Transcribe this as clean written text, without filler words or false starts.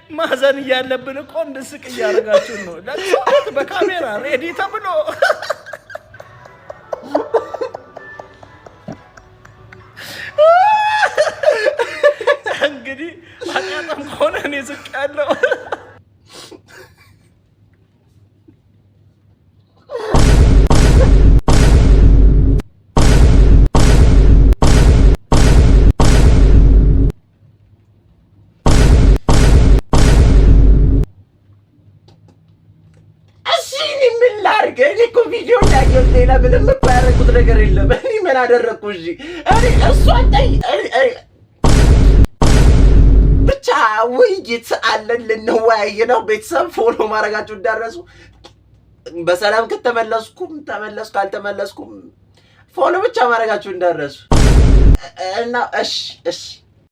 ማዘን ያለብን እኮ እንድስቅ እያደረጋችሁ ነው። ለሰውት በካሜራ ሬዲ ተብሎ እንግዲህ አጣጣም ሆነ እኔ ዝቅ ያለው እኔ እኮ ቪዲዮ እንዳየሁት ሌላ ምንም እኮ ያደረኩት ነገር የለም። እኔ ምን አደረግኩ? እኔ እሷን ብቻ ውይይት አለን ልንወያይ ነው። ቤተሰብ ፎሎ ማድረጋችሁ እንዳትረሱ። በሰላም ከተመለስኩም ተመለስኩ፣ ካልተመለስኩም ፎሎ ብቻ ማድረጋችሁ እንዳትረሱ እና እሺ